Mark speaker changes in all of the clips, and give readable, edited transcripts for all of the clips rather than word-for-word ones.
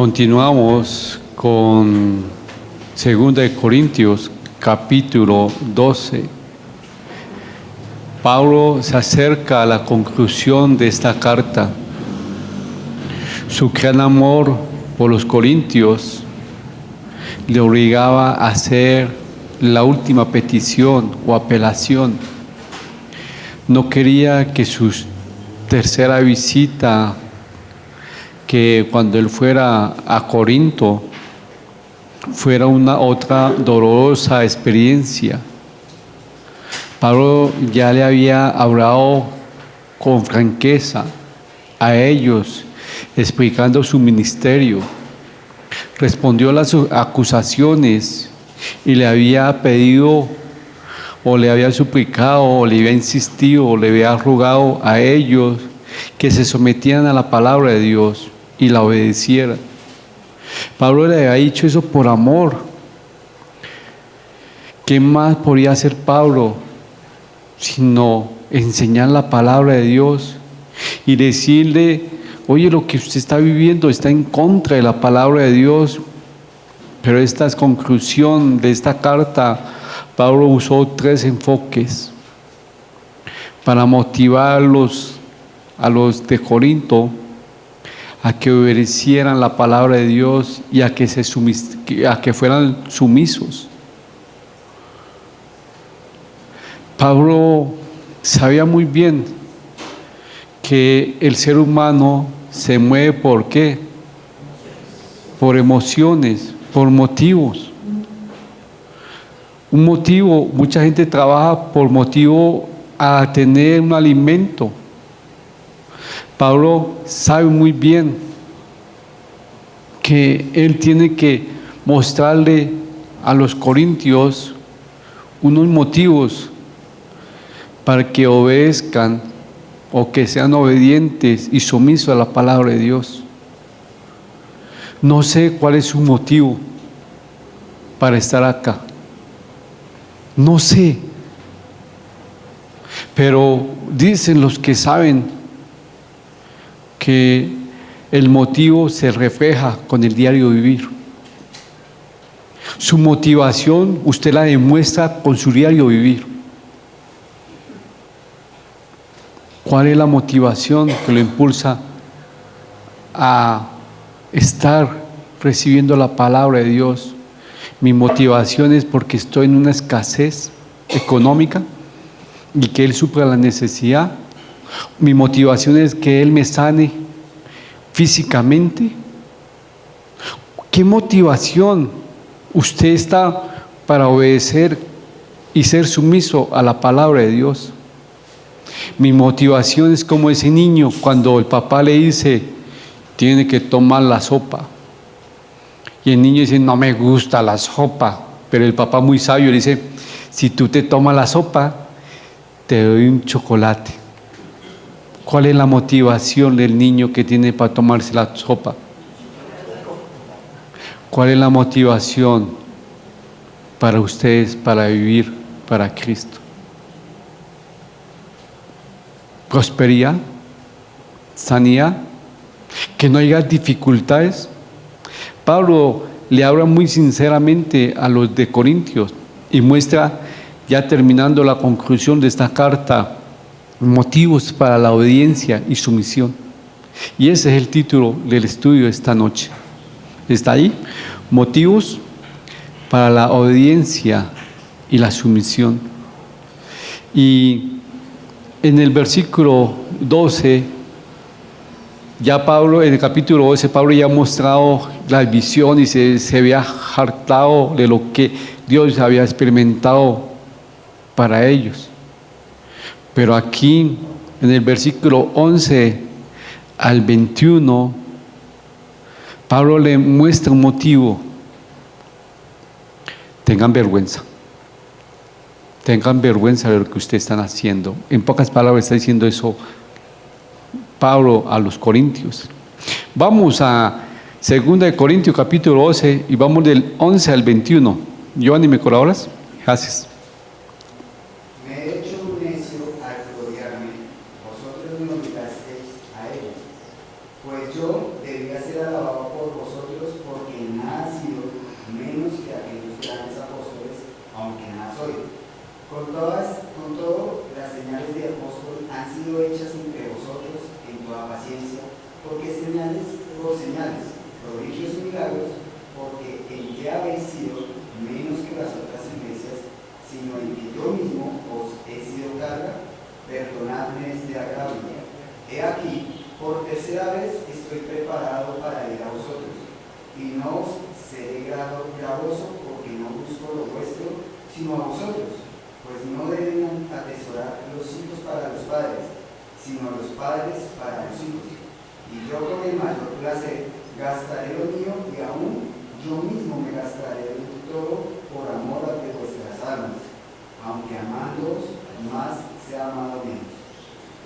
Speaker 1: Continuamos con 2 de Corintios, capítulo 12. Pablo se acerca a la conclusión de esta carta. Su gran amor por los corintios le obligaba a hacer la última petición o apelación. No quería que su tercera visita, que cuando él fuera a Corinto, fuera una otra dolorosa experiencia. Pablo ya le había hablado con franqueza a ellos, explicando su ministerio. Respondió a las acusaciones y le había pedido, o le había suplicado, o le había insistido, o le había rogado a ellos que se sometieran a la palabra de Dios y la obedecieran. Pablo le había dicho eso por amor. ¿Qué más podía hacer Pablo sino enseñar la palabra de Dios y decirle: oye, lo que usted está viviendo está en contra de la palabra de Dios? Pero esta conclusión de esta carta, Pablo usó 3 enfoques para motivar a los de Corinto a que obedecieran la palabra de Dios y a que fueran sumisos. Pablo sabía muy bien que el ser humano se mueve ¿por qué? Por emociones, por motivos. Un motivo, mucha gente trabaja por motivo a tener un alimento. Pablo sabe muy bien que él tiene que mostrarle a los corintios unos motivos para que obedezcan o que sean obedientes y sumisos a la palabra de Dios. No sé cuál es su motivo para estar acá. No sé. Pero dicen los que saben que el motivo se refleja con el diario vivir. Su motivación usted la demuestra con su diario vivir. ¿Cuál es la motivación que lo impulsa a estar recibiendo la palabra de Dios? Mi motivación es porque estoy en una escasez económica y que Él supla la necesidad. Mi motivación es que Él me sane físicamente. ¿Qué motivación usted está para obedecer y ser sumiso a la palabra de Dios? Mi motivación es como ese niño cuando el papá le dice: tiene que tomar la sopa. Y el niño dice: no me gusta la sopa. Pero el papá, muy sabio, le dice: si tú te tomas la sopa, te doy un chocolate. ¿Cuál es la motivación del niño que tiene para tomarse la sopa? ¿Cuál es la motivación para ustedes para vivir para Cristo? Prosperidad, sanidad, que no haya dificultades. Pablo le habla muy sinceramente a los de Corintios y muestra, ya terminando la conclusión de esta carta, motivos para la obediencia y sumisión. Y ese es el título del estudio de esta noche. ¿Está ahí? Motivos para la obediencia y la sumisión. Y en el versículo 12, ya Pablo, en el capítulo 12, Pablo ya ha mostrado la visión y se había hartado de lo que Dios había experimentado para ellos. Pero aquí, en el versículo 11 al 21, Pablo le muestra un motivo. Tengan vergüenza. Tengan vergüenza de lo que ustedes están haciendo. En pocas palabras está diciendo eso Pablo a los corintios. Vamos a 2 de Corintios capítulo 12 y vamos del 11 al 21. Giovanni, ¿me colaboras? Gracias.
Speaker 2: Me he hecho un necio al gloriarme. Vosotros me obligasteis a ello. Pues yo yo debía ser alabado por vosotros porque en nada he sido menos que aquellos grandes apóstoles, aunque nada soy. Con todo, las señales de apóstol han sido hechas entre vosotros en toda paciencia, porque por señales, prodigios y milagros, porque en que habéis sido menos que las otras iglesias, sino en que yo mismo os he sido carga, perdonadme este agravio. He aquí, por tercera vez estoy preparado para ir a vosotros, y no os seré gravoso porque no busco lo vuestro, sino a vosotros, pues no deben atesorar los hijos para los padres, sino los padres para los hijos. Y yo con el mayor placer gastaré lo mío y aún yo mismo me gastaré todo por amor de vuestras almas, aunque amándoos más sea amado menos.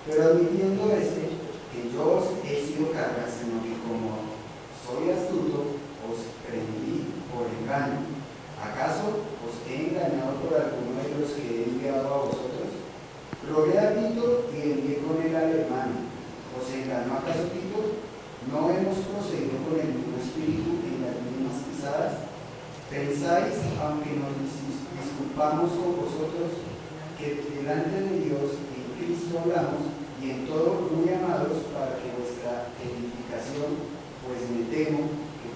Speaker 2: Pero admitiendo que yo os he sido carga, sino que como soy astuto, os prendí por engaño. ¿Acaso os he engañado por alguno de los que he enviado a vosotros? Rogué a Tito y envié con él al hermano. ¿Os engañó acaso Tito? ¿No hemos procedido con el mismo espíritu en las mismas pisadas? ¿Pensáis, aunque nos disculpamos con vosotros, que delante de Dios en Cristo hablamos, y en todo muy amados para que vuestra edificación, pues me temo que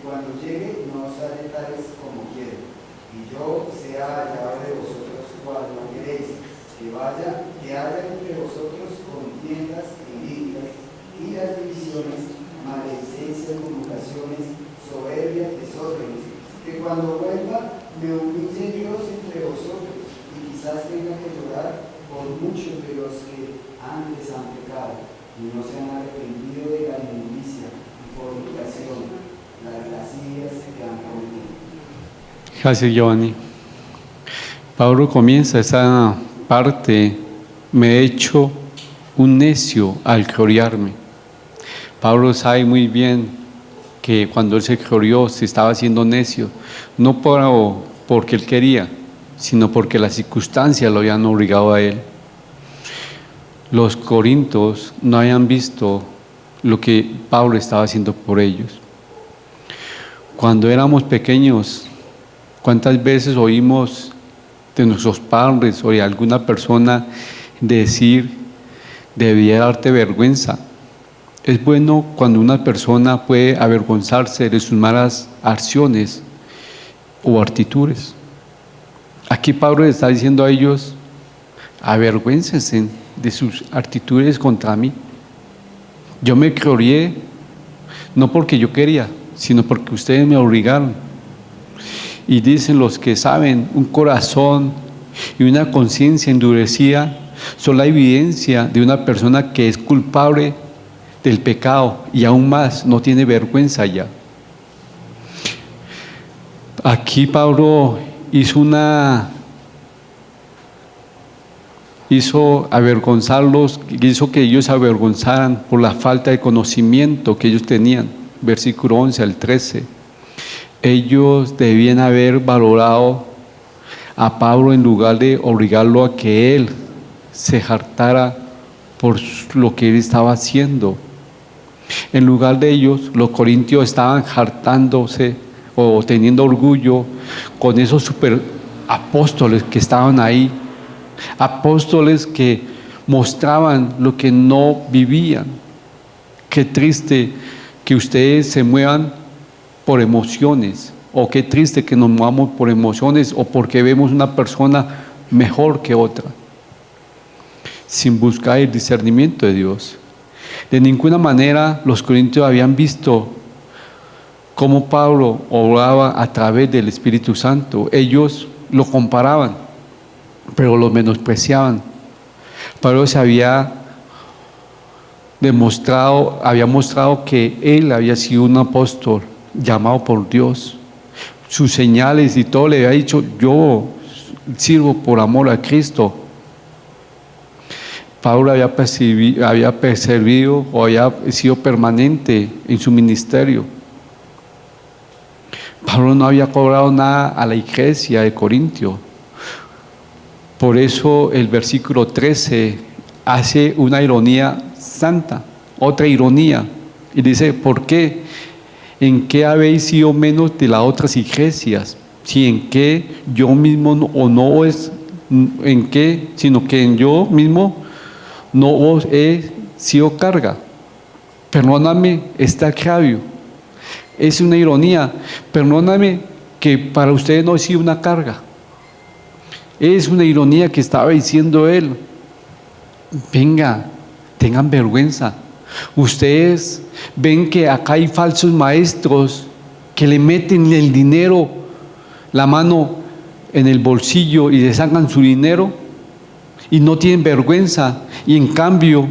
Speaker 2: cuando llegue no os haré tales como quiero, y yo sea hallado de vosotros cual no queréis, que haya entre vosotros contiendas, envidias, iras, divisiones, maledicencias, murmuraciones, soberbias, desórdenes, que cuando vuelva me humille Dios entre vosotros, y quizás tenga que llorar por muchos de los que antes han pecado y no se han arrepentido de la inmundicia y fornicación, las lascivias que han cometido.
Speaker 1: Gracias, Giovanni. Pablo comienza esa parte: me he hecho un necio al gloriarme. Pablo sabe muy bien que cuando él se glorió se estaba haciendo necio, no porque él quería, sino porque las circunstancias lo habían obligado a él. Los corintios no habían visto lo que Pablo estaba haciendo por ellos. Cuando éramos pequeños, ¿cuántas veces oímos de nuestros padres o de alguna persona decir: debía darte vergüenza? Es bueno cuando una persona puede avergonzarse de sus malas acciones o actitudes. Aquí Pablo le está diciendo a ellos: avergüéncense de sus actitudes contra mí. Yo me glorié no porque yo quería, sino porque ustedes me obligaron. Y dicen los que saben, un corazón y una conciencia endurecida son la evidencia de una persona que es culpable del pecado y aún más no tiene vergüenza ya. Aquí Pablo hizo avergonzarlos, hizo que ellos se avergonzaran por la falta de conocimiento que ellos tenían. Versículo 11 al 13. Ellos debían haber valorado a Pablo en lugar de obligarlo a que él se jactara por lo que él estaba haciendo. En lugar de ellos, los corintios estaban jactándose o teniendo orgullo con esos super apóstoles que estaban ahí, apóstoles que mostraban lo que no vivían. Qué triste que ustedes se muevan por emociones, o qué triste que nos movamos por emociones o porque vemos una persona mejor que otra, sin buscar el discernimiento de Dios. De ninguna manera los corintios habían visto cómo Pablo obraba a través del Espíritu Santo. Ellos lo comparaban, pero lo menospreciaban. Pablo se había mostrado que él había sido un apóstol llamado por Dios. Sus señales y todo le había dicho: yo sirvo por amor a Cristo. Pablo había perseverado o había sido permanente en su ministerio. Pablo no había cobrado nada a la iglesia de Corintio. Por eso el versículo 13 hace una ironía santa, otra ironía, Y dice, ¿por qué? ¿En qué habéis sido menos de las otras iglesias? Si en qué yo mismo o no es en qué, sino que en yo mismo no os he sido carga. Perdóname este agravio. Es una ironía. Perdóname que para ustedes no he sido una carga. Es una ironía que estaba diciendo él. Venga, tengan vergüenza. Ustedes ven que acá hay falsos maestros que le meten el dinero, la mano en el bolsillo y le sacan su dinero y no tienen vergüenza. Y en cambio,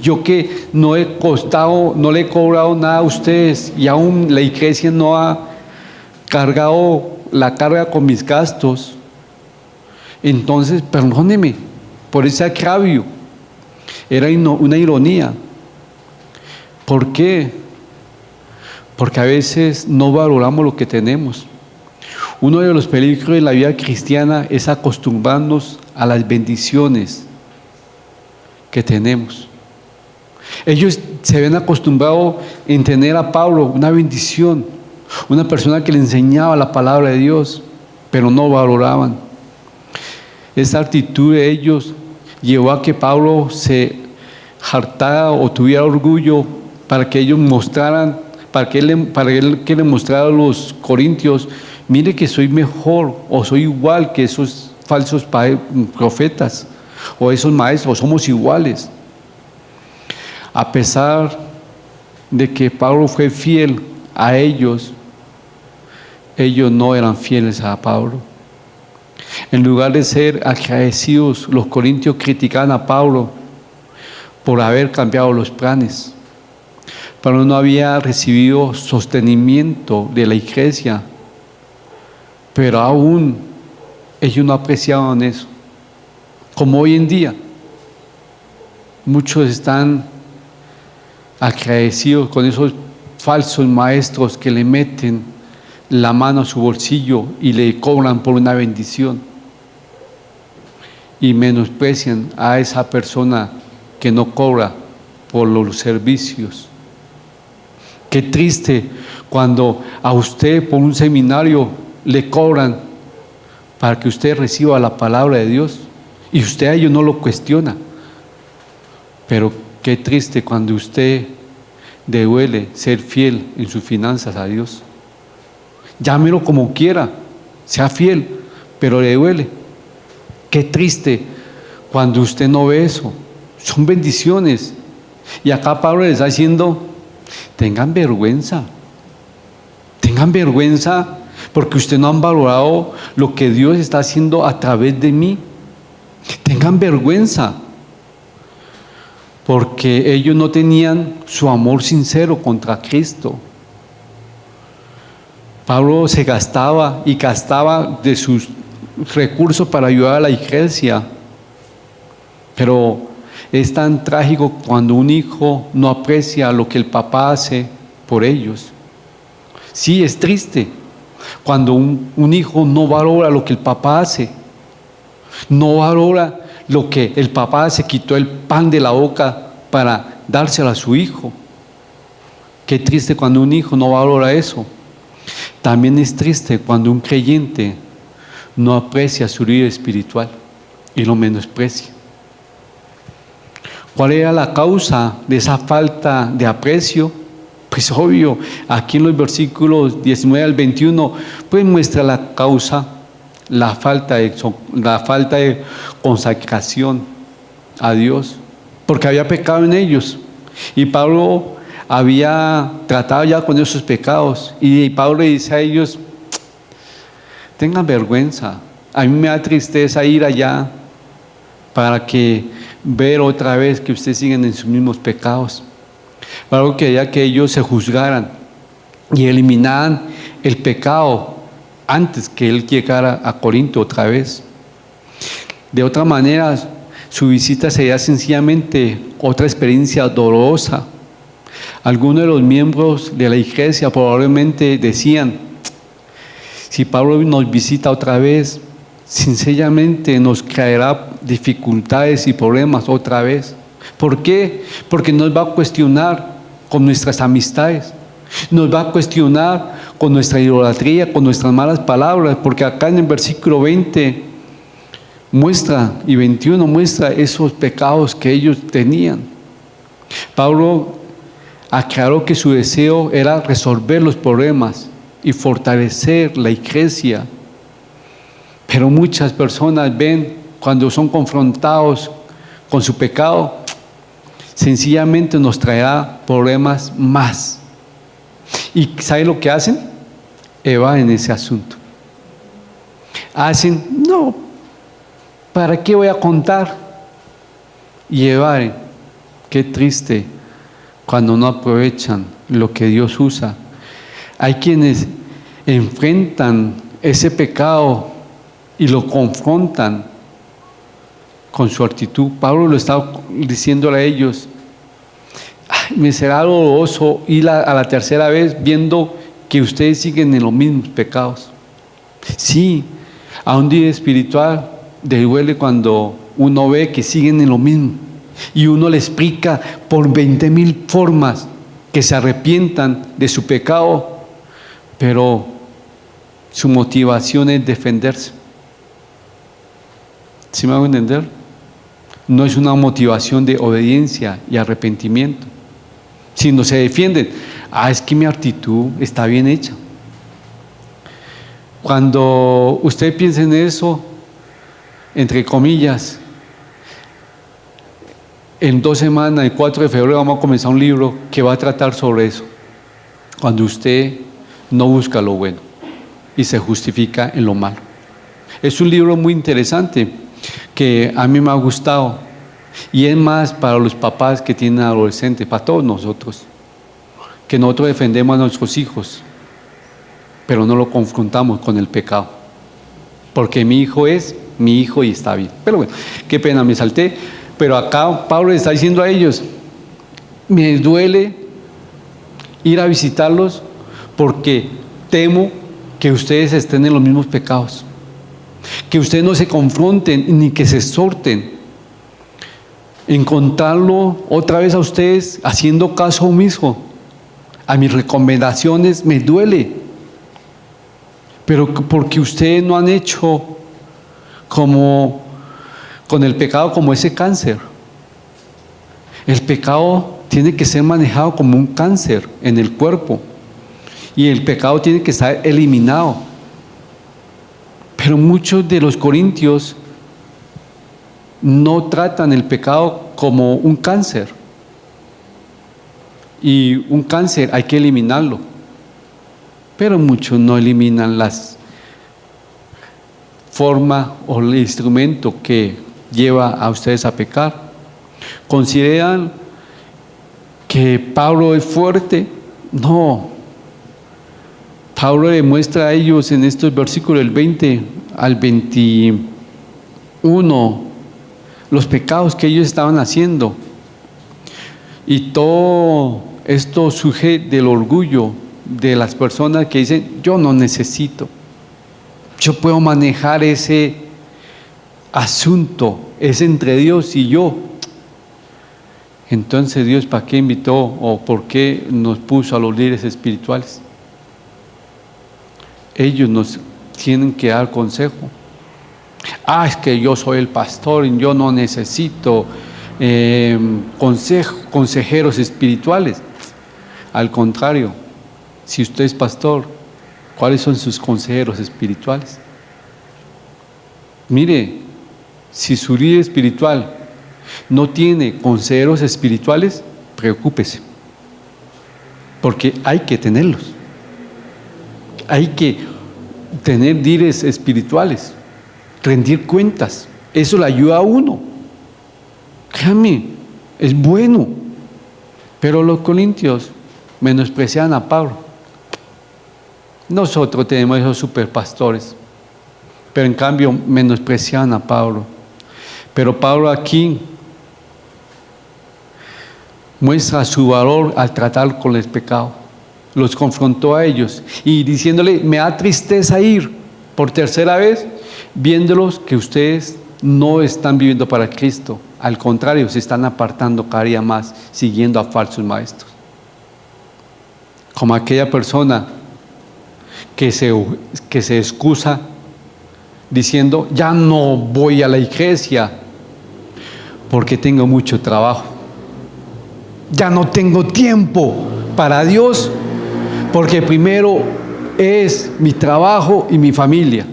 Speaker 1: yo que no le he cobrado nada a ustedes y aún la iglesia no ha cargado la carga con mis gastos. Entonces, perdóneme por ese agravio. Era una ironía. ¿Por qué? Porque a veces no valoramos lo que tenemos. Uno de los peligros de la vida cristiana es acostumbrarnos a las bendiciones que tenemos. Ellos se ven acostumbrados en tener a Pablo, una bendición, una persona que le enseñaba la palabra de Dios, pero no valoraban. Esa actitud de ellos llevó a que Pablo se hartara o tuviera orgullo para que ellos mostraran, para que él le mostrara a los corintios, mire que soy mejor o soy igual que esos falsos profetas o esos maestros, somos iguales. A pesar de que Pablo fue fiel a ellos, ellos no eran fieles a Pablo. En lugar de ser agradecidos, los corintios criticaban a Pablo por haber cambiado los planes. Pablo no había recibido sostenimiento de la iglesia, pero aún ellos no apreciaban eso. Como hoy en día, muchos están agradecidos con esos falsos maestros que le meten la mano a su bolsillo y le cobran por una bendición y menosprecian a esa persona que no cobra por los servicios. Qué triste cuando a usted por un seminario le cobran para que usted reciba la palabra de Dios y usted a ello no lo cuestiona. Pero qué triste cuando usted devuelve ser fiel en sus finanzas a Dios. Llámelo como quiera, sea fiel, pero le duele. Qué triste cuando usted no ve eso. Son bendiciones. Y acá Pablo les está diciendo, tengan vergüenza porque ustedes no han valorado lo que Dios está haciendo a través de mí. Tengan vergüenza porque ellos no tenían su amor sincero contra Cristo. Pablo se gastaba de sus recursos para ayudar a la iglesia, pero es tan trágico cuando un hijo no aprecia lo que el papá hace por ellos. Sí, es triste cuando un hijo no valora lo que el papá hace, no valora lo que el papá se quitó el pan de la boca para dárselo a su hijo. Qué triste cuando un hijo no valora eso. También es triste cuando un creyente no aprecia su vida espiritual y lo menosprecia. ¿Cuál era la causa de esa falta de aprecio? Pues obvio, aquí en los versículos 19 al 21, pues muestra la causa, la falta de consagración a Dios, porque había pecado en ellos. Y Pablo había tratado ya con esos pecados. Y Pablo le dice a ellos, tengan vergüenza. A mí me da tristeza ir allá para que ver otra vez que ustedes siguen en sus mismos pecados. Pablo quería que ellos se juzgaran y eliminaran el pecado antes que él llegara a Corinto otra vez. De otra manera, su visita sería sencillamente otra experiencia dolorosa. Algunos de los miembros de la iglesia probablemente decían, si Pablo nos visita otra vez, sencillamente nos traerá dificultades y problemas otra vez. ¿Por qué? Porque nos va a cuestionar con nuestras amistades. Nos va a cuestionar con nuestra idolatría, con nuestras malas palabras, porque acá en el versículo 20 muestra y 21 muestra esos pecados que ellos tenían. Pablo aclaró que su deseo era resolver los problemas y fortalecer la iglesia. Pero muchas personas ven, cuando son confrontados con su pecado, sencillamente nos traerá problemas más. ¿Y sabe lo que hacen? Evaden ese asunto. Hacen, no, ¿para qué voy a contar? Y evaden. Qué triste cuando no aprovechan lo que Dios usa. Hay quienes enfrentan ese pecado y lo confrontan con su actitud. Pablo lo estaba diciéndole a ellos: ay, me será doloroso ir a la tercera vez viendo que ustedes siguen en los mismos pecados. Sí, a un día espiritual duele cuando uno ve que siguen en lo mismo y uno le explica por 20,000 formas que se arrepientan de su pecado, pero su motivación es defenderse. ¿Sí me hago entender? No es una motivación de obediencia y arrepentimiento, sino se defienden. Es que mi actitud está bien hecha. Cuando usted piensa en eso, entre comillas, en 2 semanas, el 4 de febrero, vamos a comenzar un libro que va a tratar sobre eso. Cuando usted no busca lo bueno y se justifica en lo malo. Es un libro muy interesante que a mí me ha gustado, y es más para los papás que tienen adolescentes, para todos nosotros, que nosotros defendemos a nuestros hijos, pero no lo confrontamos con el pecado, porque mi hijo es mi hijo y está bien. Pero bueno, qué pena, me salté, pero acá Pablo le está diciendo a ellos: me duele ir a visitarlos porque temo que ustedes estén en los mismos pecados, que ustedes no se confronten ni que se exhorten. Encontrarlo otra vez a ustedes haciendo caso omiso a mis recomendaciones me duele, pero porque ustedes no han hecho como con el pecado, como ese cáncer. El pecado tiene que ser manejado como un cáncer en el cuerpo, y el pecado tiene que estar eliminado. Pero muchos de los corintios no tratan el pecado como un cáncer, y un cáncer hay que eliminarlo, pero muchos no eliminan las forma o el instrumento que lleva a ustedes a pecar. ¿Consideran que Pablo es fuerte? No. Pablo le muestra a ellos en estos versículos del 20 al 21 los pecados que ellos estaban haciendo, y todo esto surge del orgullo de las personas que dicen: yo no necesito, yo puedo manejar ese asunto, es entre Dios y yo. Entonces, ¿Dios para qué invitó o por qué nos puso a los líderes espirituales? Ellos nos tienen que dar consejo. Es que yo soy el pastor y yo no necesito consejeros espirituales. Al contrario, si usted es pastor, ¿cuáles son sus consejeros espirituales? Mire, si su líder espiritual no tiene consejeros espirituales, preocúpese, porque hay que tenerlos. Hay que tener líderes espirituales, rendir cuentas. Eso le ayuda a uno. Créame, es bueno. Pero los corintios menospreciaban a Pablo. Nosotros tenemos esos superpastores, pero en cambio menospreciaban a Pablo. Pero Pablo aquí muestra su valor al tratar con el pecado. Los confrontó a ellos y diciéndole: me da tristeza ir por tercera vez viéndolos que ustedes no están viviendo para Cristo, al contrario, se están apartando cada día más, siguiendo a falsos maestros. como aquella persona que se excusa diciendo, ya no voy a la iglesia porque tengo mucho trabajo. Ya no tengo tiempo para Dios porque primero es mi trabajo y mi familia.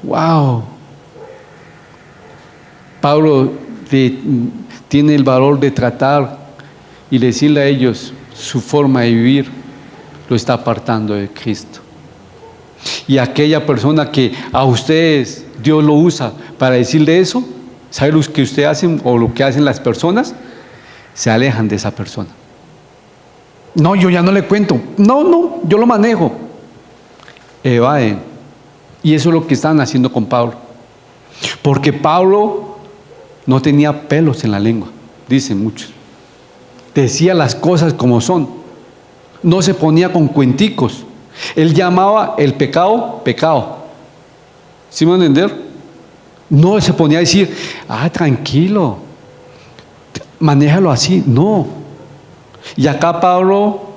Speaker 1: ¡Wow! Pablo tiene el valor de tratar y decirle a ellos su forma de vivir lo está apartando de Cristo. Y aquella persona que a ustedes Dios lo usa para decirle eso, ¿sabe lo que ustedes hacen o lo que hacen las personas? Se alejan de esa persona. No, yo ya no le cuento. No, yo lo manejo. Evaden. Y eso es lo que están haciendo con Pablo. Porque Pablo no tenía pelos en la lengua, dicen muchos. Decía las cosas como son. No se ponía con cuenticos. Él llamaba el pecado, pecado. ¿Sí me van a entender? No se ponía a decir, tranquilo, manéjalo así. No. Y acá Pablo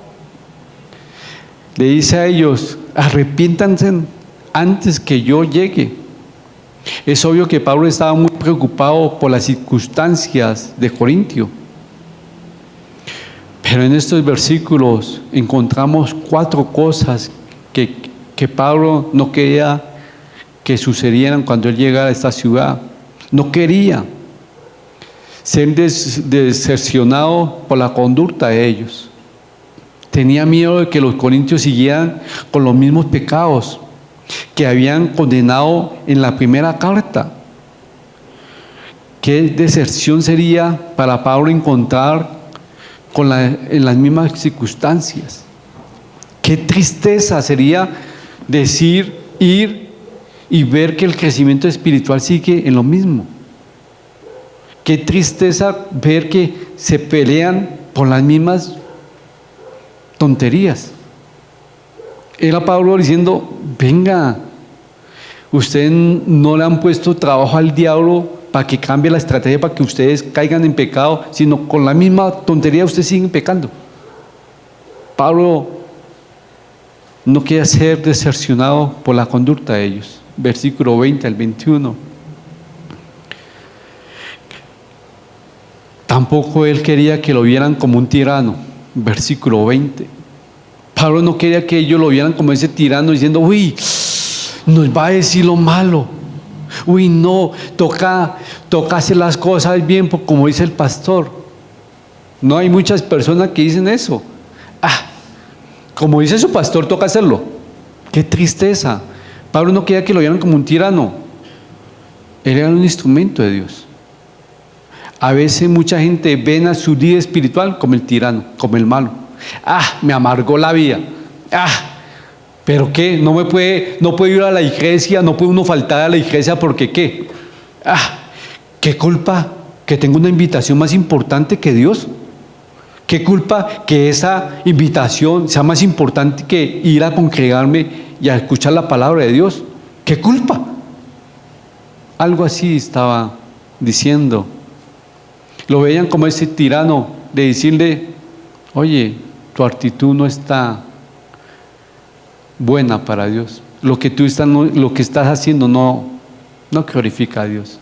Speaker 1: le dice a ellos, arrepiéntanse antes que yo llegue. Es obvio que Pablo estaba muy preocupado por las circunstancias de Corintio. Pero en estos versículos encontramos 4 cosas que Pablo no quería que sucedieran cuando él llegara a esta ciudad. No quería ser decepcionado por la conducta de ellos. Tenía miedo de que los corintios siguieran con los mismos pecados que habían condenado en la primera carta. ¿Qué deserción sería para Pablo encontrar en las mismas circunstancias? Qué tristeza sería ir y ver que el crecimiento espiritual sigue en lo mismo. Qué tristeza ver que se pelean por las mismas tonterías. Era Pablo diciendo, venga, ustedes no le han puesto trabajo al diablo para que cambie la estrategia, para que ustedes caigan en pecado, sino con la misma tontería ustedes siguen pecando. Pablo no quería ser decepcionado por la conducta de ellos. Versículo 20 al 21. Tampoco él quería que lo vieran como un tirano. Versículo 20. Pablo no quería que ellos lo vieran como ese tirano diciendo, uy, nos va a decir lo malo. Uy, no, toca hacer las cosas bien, como dice el pastor. No hay muchas personas que dicen eso. Como dice su pastor, toca hacerlo. Qué tristeza. Pablo no quería que lo vieran como un tirano. Él era un instrumento de Dios. A veces mucha gente ve a su líder espiritual como el tirano, como el malo. Me amargó la vida. ¿Pero qué? No puede ir a la iglesia, no puede uno faltar a la iglesia porque ¿qué? ¿Qué culpa que tengo una invitación más importante que Dios? ¿Qué culpa que esa invitación sea más importante que ir a congregarme y a escuchar la palabra de Dios? ¿Qué culpa? Algo así estaba diciendo. Lo veían como ese tirano de decirle, oye, tu actitud no está buena para Dios. Lo que estás haciendo no glorifica a Dios.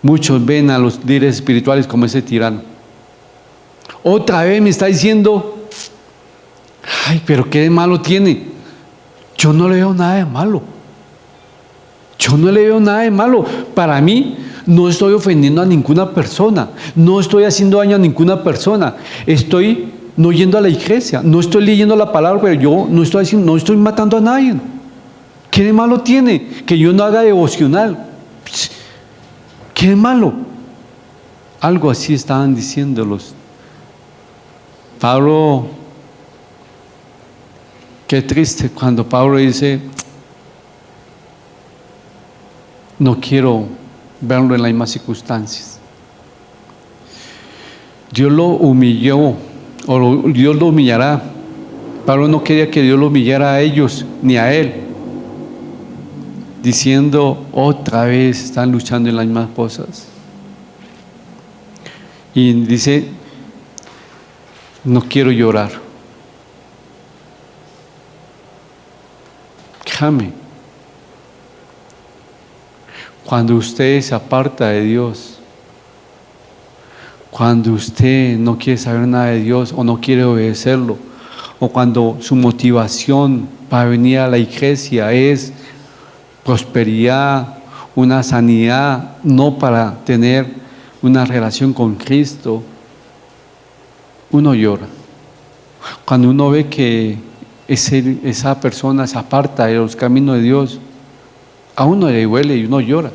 Speaker 1: Muchos ven a los líderes espirituales como ese tirano. Otra vez me está diciendo, pero ¿qué de malo tiene? Yo no le veo nada de malo. Yo no le veo nada de malo. Para mí, no estoy ofendiendo a ninguna persona. No estoy haciendo daño a ninguna persona. Estoy no yendo a la iglesia. No estoy leyendo la palabra, pero yo no estoy matando a nadie. ¿Qué de malo tiene que yo no haga devocional? ¿Qué de malo? Algo así estaban diciéndolos. Pablo, qué triste cuando Pablo dice, no quiero verlo en las mismas circunstancias. Dios lo humilló, Dios lo humillará. Pablo no quería que Dios lo humillara a ellos ni a él, diciendo otra vez están luchando en las mismas cosas. Y dice, no quiero llorar. Escúchame. Cuando usted se aparta de Dios, cuando usted no quiere saber nada de Dios o no quiere obedecerlo, o cuando su motivación para venir a la iglesia es prosperidad, una sanidad, no para tener una relación con Cristo, uno llora. Cuando uno ve que esa persona se aparta de los caminos de Dios, a uno le duele y uno llora.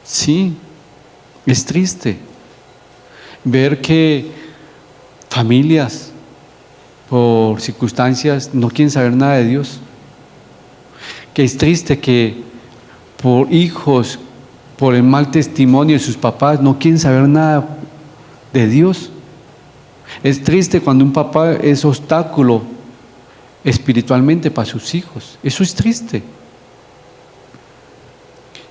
Speaker 1: Sí, es triste ver que familias por circunstancias no quieren saber nada de Dios. Que es triste que por hijos, por el mal testimonio de sus papás, no quieren saber nada de Dios. Es triste cuando un papá es obstáculo espiritualmente para sus hijos. Eso es triste.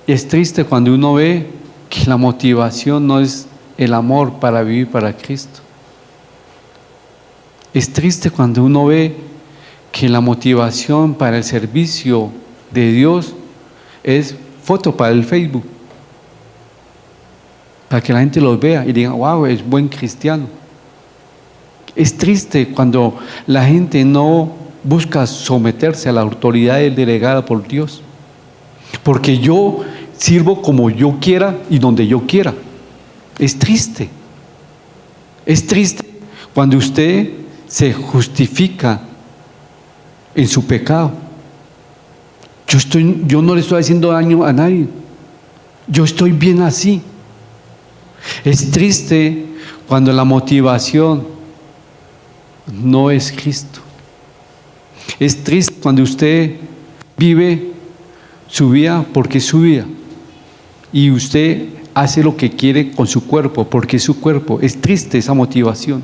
Speaker 1: Es triste cuando uno ve que la motivación no es el amor para vivir para Cristo. Es triste cuando uno ve que la motivación para el servicio de Dios es foto para el Facebook, para que la gente los vea y diga, wow, es buen cristiano. Es triste cuando la gente no busca someterse a la autoridad delegada por Dios, porque yo sirvo como yo quiera y donde yo quiera. Es triste. Es triste cuando usted se justifica en su pecado. Yo no le estoy haciendo daño a nadie. Yo estoy bien así. Es triste cuando la motivación no es Cristo. Es triste cuando usted vive su vida porque es su vida y usted hace lo que quiere con su cuerpo porque es su cuerpo. Es triste esa motivación.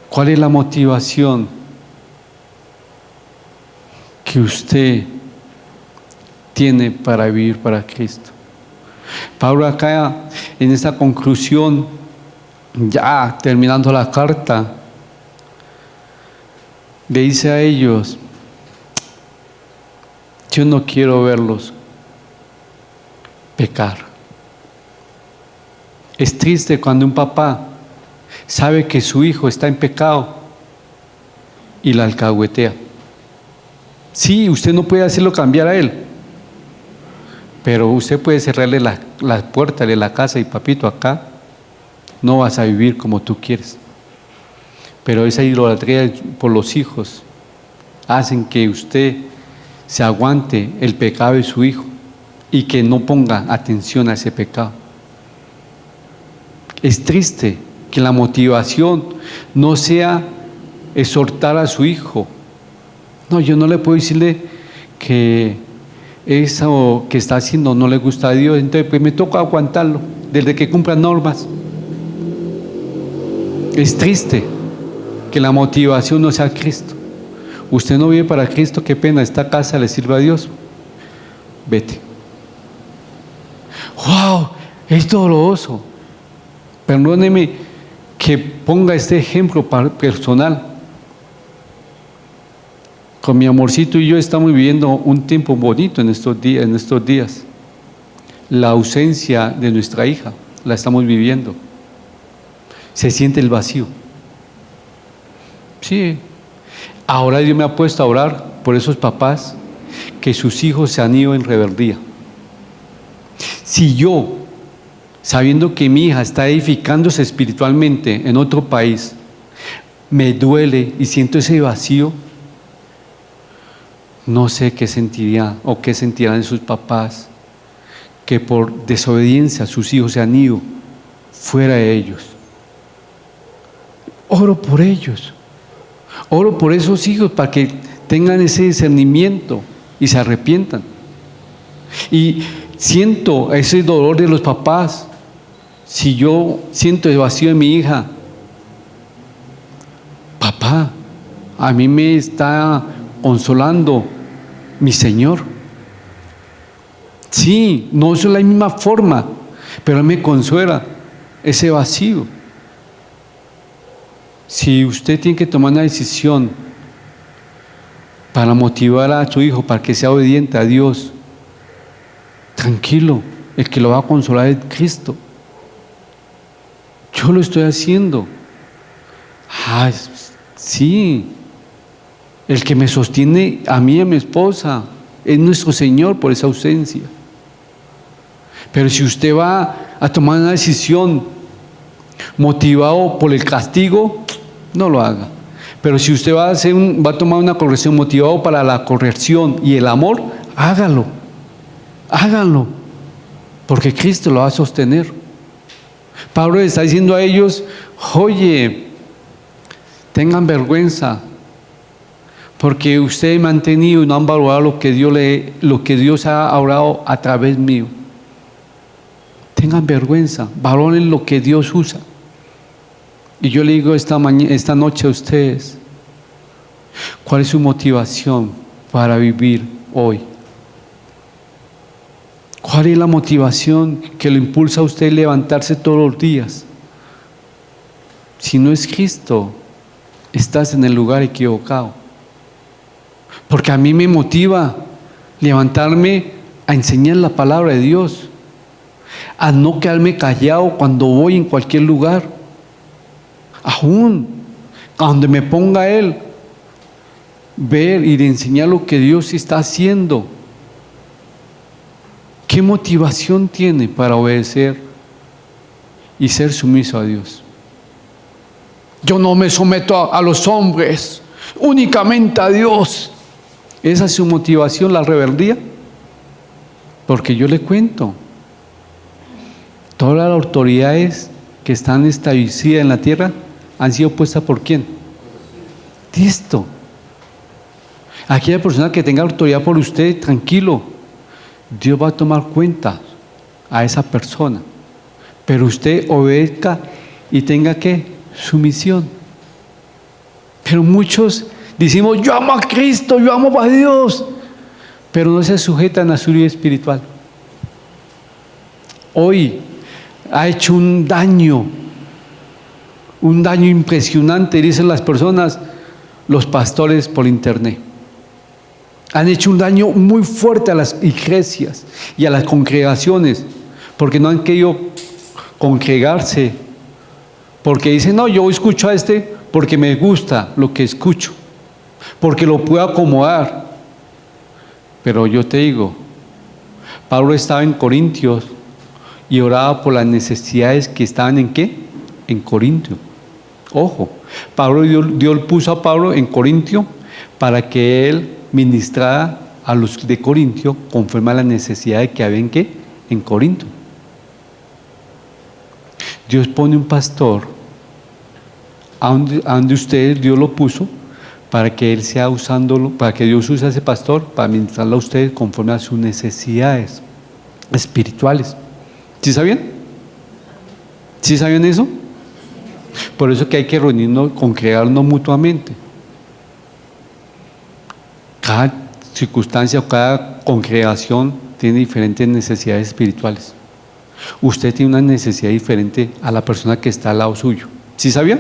Speaker 1: ¿Cuál es la motivación que usted tiene para vivir para Cristo? Pablo acá en esta conclusión, ya terminando la carta, le dice a ellos, yo no quiero verlos pecar. Es triste cuando un papá sabe que su hijo está en pecado y la alcahuetea. Sí, usted no puede hacerlo cambiar a él, pero usted puede cerrarle la puerta de la casa y papito, acá no vas a vivir como tú quieres. Pero esa idolatría por los hijos hacen que usted se aguante el pecado de su hijo y que no ponga atención a ese pecado. Es triste que la motivación no sea exhortar a su hijo. No, yo no le puedo decirle que eso que está haciendo no le gusta a Dios, entonces pues me toca aguantarlo desde que cumpla normas. Es triste que la motivación no sea Cristo. Usted no vive para Cristo, qué pena, esta casa le sirve a Dios. Vete. ¡Wow! Es doloroso. Perdóneme que ponga este ejemplo personal. Con mi amorcito y yo estamos viviendo un tiempo bonito en estos días. La ausencia de nuestra hija la estamos viviendo. Se siente el vacío. Sí. Ahora Dios me ha puesto a orar por esos papás que sus hijos se han ido en rebeldía. Si yo, sabiendo que mi hija está edificándose espiritualmente en otro país, me duele y siento ese vacío, no sé qué sentiría o qué sentirán sus papás que por desobediencia sus hijos se han ido fuera de ellos. Oro por ellos. Oro por esos hijos para que tengan ese discernimiento y se arrepientan. Y siento ese dolor de los papás. Si yo siento el vacío de mi hija, papá, a mí me está consolando mi Señor. Sí, no es la misma forma, pero Él me consuela ese vacío. Si usted tiene que tomar una decisión para motivar a su hijo para que sea obediente a Dios. Tranquilo, el que lo va a consolar es Cristo. Yo lo estoy haciendo. Sí, el que me sostiene a mí y a mi esposa es nuestro Señor por esa ausencia. Pero si usted va a tomar una decisión motivado por el castigo, no lo haga. Pero si usted va a tomar una corrección motivado para la corrección y el amor, hágalo. Háganlo, porque Cristo lo va a sostener. Pablo le está diciendo a ellos: oye, tengan vergüenza, porque ustedes me han tenido y no han valorado lo que Dios ha obrado a través mío. Tengan vergüenza, valoren lo que Dios usa. Y yo le digo esta noche a ustedes: ¿cuál es su motivación para vivir hoy? ¿Cuál es la motivación que lo impulsa a usted a levantarse todos los días? Si no es Cristo, estás en el lugar equivocado. Porque a mí me motiva levantarme a enseñar la palabra de Dios, a no quedarme callado cuando voy en cualquier lugar, aún a donde me ponga Él, ver y enseñar lo que Dios está haciendo. ¿Qué motivación tiene para obedecer y ser sumiso a Dios? Yo no me someto a los hombres, únicamente a Dios. ¿Esa es su motivación, la rebeldía? Porque yo le cuento, todas las autoridades que están establecidas en la tierra han sido puestas ¿por quién? Cristo. Aquella persona que tenga autoridad por usted, tranquilo, Dios va a tomar cuenta a esa persona, pero usted obedezca y tenga ¿qué? Sumisión. Pero muchos decimos: yo amo a Cristo, yo amo a Dios, pero no se sujetan a su vida espiritual. Hoy ha hecho un daño impresionante, dicen las personas, los pastores por internet. Han hecho un daño muy fuerte a las iglesias y a las congregaciones, porque no han querido congregarse, porque dicen: no, yo escucho a este porque me gusta lo que escucho, porque lo puedo acomodar. Pero yo te digo, Pablo estaba en Corintios y oraba por las necesidades que estaban ¿en qué? En Corintio. Ojo, Dios puso a Pablo en Corintio para que él ministrara a los de Corintio conforme a las necesidades que había en Corinto. Dios pone un pastor a donde ustedes, Dios lo puso para que él sea usándolo, para que Dios use a ese pastor para ministrarlo a ustedes conforme a sus necesidades espirituales. ¿Sí sabían? ¿Sí sabían eso? Por eso que hay que reunirnos, congregarnos mutuamente. Cada circunstancia o cada congregación tiene diferentes necesidades espirituales. Usted tiene una necesidad diferente a la persona que está al lado suyo. ¿Sí sabía?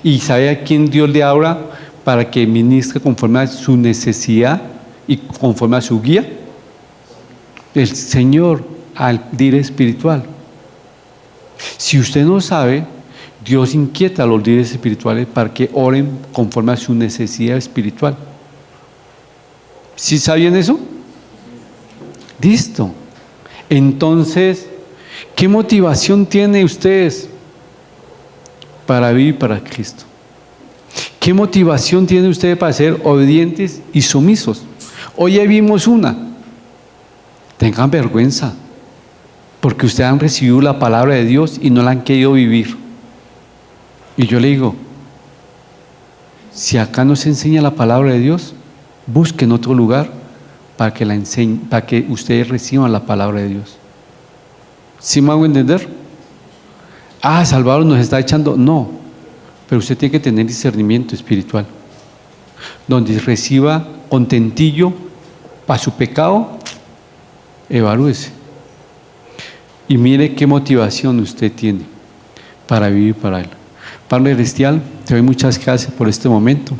Speaker 1: ¿Y sabe a quién Dios le habla para que ministre conforme a su necesidad y conforme a su guía? El Señor, al líder espiritual. Si usted no sabe, Dios inquieta a los líderes espirituales para que oren conforme a su necesidad espiritual. ¿Sí sabían eso? Listo. Entonces, ¿qué motivación tienen ustedes para vivir para Cristo? ¿Qué motivación tienen ustedes para ser obedientes y sumisos? Hoy ya vimos una. Tengan vergüenza, porque ustedes han recibido la palabra de Dios y no la han querido vivir. Y yo le digo, si acá no se enseña la palabra de Dios, busquen otro lugar para que la enseñen, para que ustedes reciban la palabra de Dios. ¿Sí me hago entender? Salvador nos está echando. No, pero usted tiene que tener discernimiento espiritual, donde reciba contentillo para su pecado. Evalúese y mire qué motivación usted tiene para vivir para Él. Padre Celestial, te doy muchas gracias por este momento.